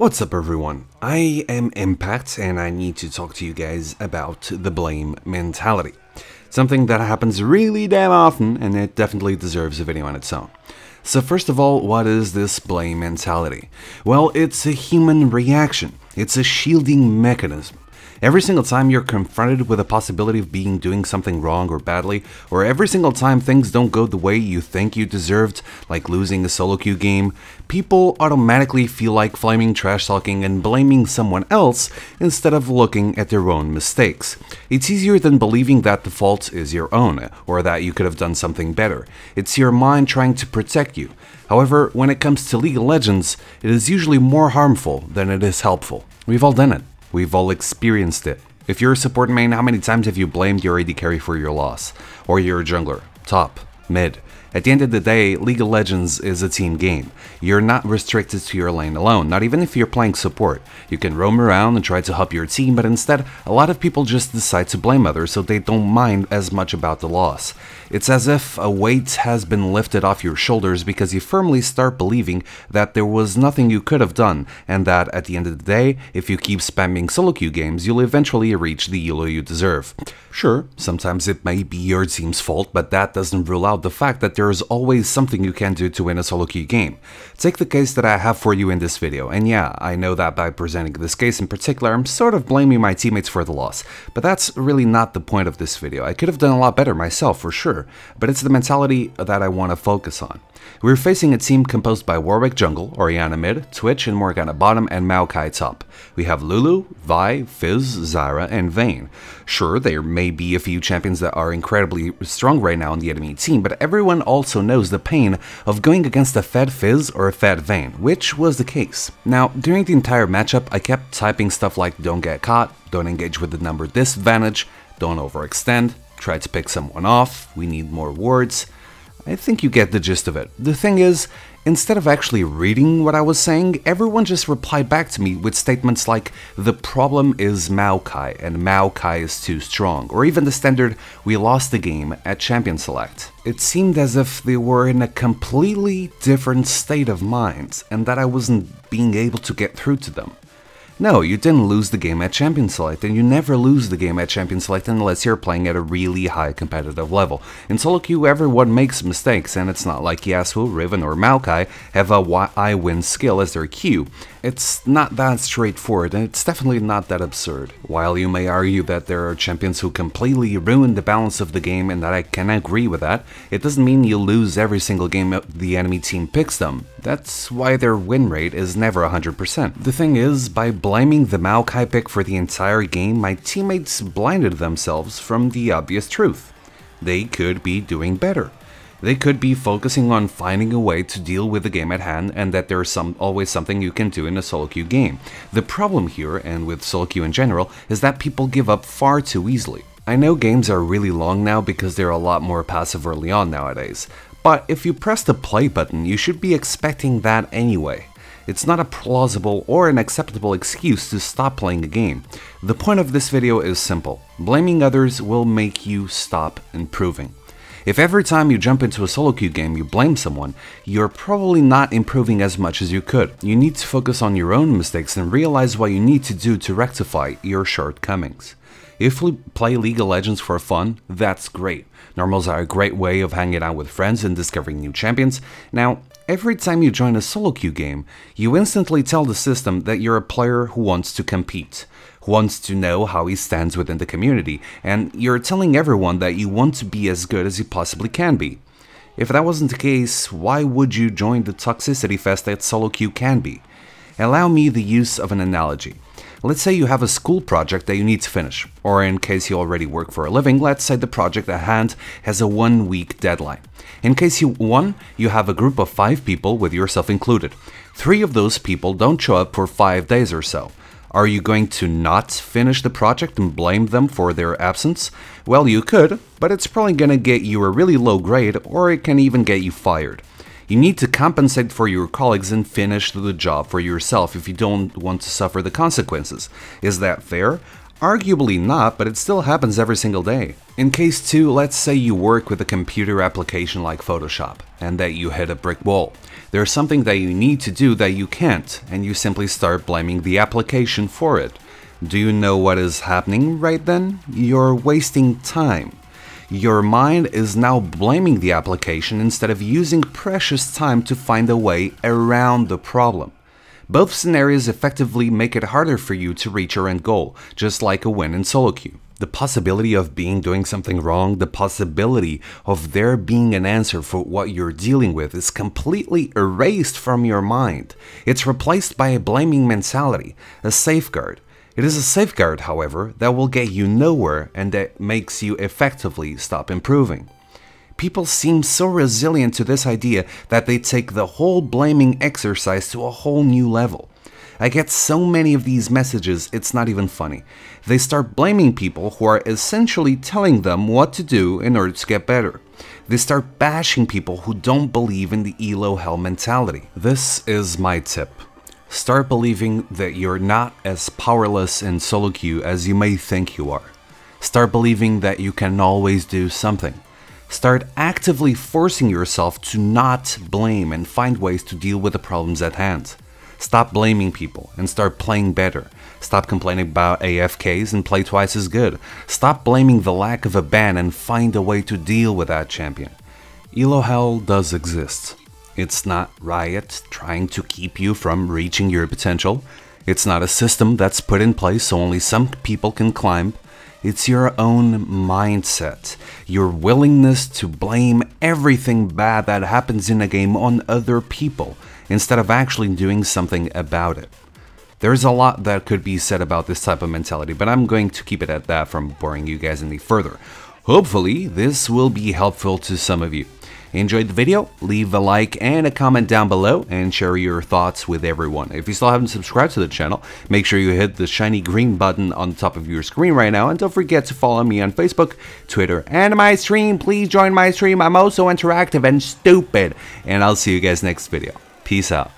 What's up everyone, I am Impact and I need to talk to you guys about the blame mentality. Something that happens really damn often and it definitely deserves a video on its own. So first of all, what is this blame mentality? Well, it's a human reaction. It's a shielding mechanism. Every single time you're confronted with a possibility of doing something wrong or badly, or every single time things don't go the way you think you deserved, like losing a solo queue game, people automatically feel like flaming, trash talking, and blaming someone else instead of looking at their own mistakes. It's easier than believing that the fault is your own, or that you could have done something better. It's your mind trying to protect you. However, when it comes to League of Legends, it is usually more harmful than it is helpful. We've all done it. We've all experienced it. If you're a support main, how many times have you blamed your AD carry for your loss? Or your jungler, top, mid? At the end of the day, League of Legends is a team game. You're not restricted to your lane alone, not even if you're playing support. You can roam around and try to help your team, but instead, a lot of people just decide to blame others so they don't mind as much about the loss. It's as if a weight has been lifted off your shoulders because you firmly start believing that there was nothing you could have done, and that at the end of the day, if you keep spamming solo queue games, you'll eventually reach the elo you deserve. Sure, sometimes it may be your team's fault, but that doesn't rule out the fact that there is always something you can do to win a solo queue game. Take the case that I have for you in this video, and yeah, I know that by presenting this case in particular, I'm sort of blaming my teammates for the loss, but that's really not the point of this video. I could have done a lot better myself, for sure, but it's the mentality that I want to focus on. We're facing a team composed by Warwick jungle, Orianna mid, Twitch and Morgana bottom, and Maokai top. We have Lulu, Vi, Fizz, Zyra, and Vayne. Sure, there may be a few champions that are incredibly strong right now on the enemy team, but everyone also knows the pain of going against a fed Fizz or a fed Vayne, which was the case. Now, during the entire matchup, I kept typing stuff like don't get caught, don't engage with the number disadvantage, don't overextend, try to pick someone off, we need more wards. I think you get the gist of it. The thing is, instead of actually reading what I was saying, everyone just replied back to me with statements like, the problem is Maokai, and Maokai is too strong, or even the standard, we lost the game at Champion Select. It seemed as if they were in a completely different state of mind, and that I wasn't being able to get through to them. No, you didn't lose the game at Champion Select, and you never lose the game at Champion Select unless you're playing at a really high competitive level. In solo queue, everyone makes mistakes, and it's not like Yasuo, Riven, or Maokai have a I win skill as their Q. It's not that straightforward, and it's definitely not that absurd. While you may argue that there are champions who completely ruin the balance of the game, and that I can agree with that, it doesn't mean you lose every single game the enemy team picks them. That's why their win rate is never 100%. The thing is, by blaming the Maokai pick for the entire game, my teammates blinded themselves from the obvious truth. They could be doing better. They could be focusing on finding a way to deal with the game at hand, and that there's always something you can do in a solo queue game. The problem here, and with solo queue in general, is that people give up far too easily. I know games are really long now because they're a lot more passive early on nowadays, but if you press the play button, you should be expecting that anyway. It's not a plausible or an acceptable excuse to stop playing a game. The point of this video is simple. Blaming others will make you stop improving. If every time you jump into a solo queue game you blame someone, you're probably not improving as much as you could. You need to focus on your own mistakes and realize what you need to do to rectify your shortcomings. If we play League of Legends for fun, that's great. Normals are a great way of hanging out with friends and discovering new champions. Now, every time you join a solo queue game, you instantly tell the system that you're a player who wants to compete, who wants to know how he stands within the community, and you're telling everyone that you want to be as good as you possibly can be. If that wasn't the case, why would you join the toxicity fest that solo queue can be? Allow me the use of an analogy. Let's say you have a school project that you need to finish, or in case you already work for a living, let's say the project at hand has a 1-week deadline. In case you have a group of 5 people with yourself included. 3 of those people don't show up for 5 days or so. Are you going to not finish the project and blame them for their absence? Well, you could, but it's probably gonna get you a really low grade, or it can even get you fired. You need to compensate for your colleagues and finish the job for yourself if you don't want to suffer the consequences. Is that fair? Arguably not, but it still happens every single day. In case 2, let's say you work with a computer application like Photoshop, and that you hit a brick wall. There's something that you need to do that you can't, and you simply start blaming the application for it. Do you know what is happening right then? You're wasting time. Your mind is now blaming the application instead of using precious time to find a way around the problem. Both scenarios effectively make it harder for you to reach your end goal, just like a win in solo queue. The possibility of doing something wrong, the possibility of there being an answer for what you're dealing with is completely erased from your mind. It's replaced by a blaming mentality, a safeguard. It is a safeguard, however, that will get you nowhere and that makes you effectively stop improving. People seem so resilient to this idea that they take the whole blaming exercise to a whole new level. I get so many of these messages, it's not even funny. They start blaming people who are essentially telling them what to do in order to get better. They start bashing people who don't believe in the ELO hell mentality. This is my tip. Start believing that you're not as powerless in solo queue as you may think you are. Start believing that you can always do something. Start actively forcing yourself to not blame and find ways to deal with the problems at hand. Stop blaming people and start playing better. Stop complaining about AFKs and play twice as good. Stop blaming the lack of a ban and find a way to deal with that champion. ELO hell does exist. It's not Riot trying to keep you from reaching your potential. It's not a system that's put in place so only some people can climb. It's your own mindset, your willingness to blame everything bad that happens in a game on other people, instead of actually doing something about it. There's a lot that could be said about this type of mentality, but I'm going to keep it at that from boring you guys any further. Hopefully, this will be helpful to some of you. Enjoyed the video? Leave a like and a comment down below and share your thoughts with everyone. If you still haven't subscribed to the channel, make sure you hit the shiny green button on the top of your screen right now, and don't forget to follow me on Facebook, Twitter, and my stream. Please join my stream. I'm also interactive and stupid. And I'll see you guys next video. Peace out.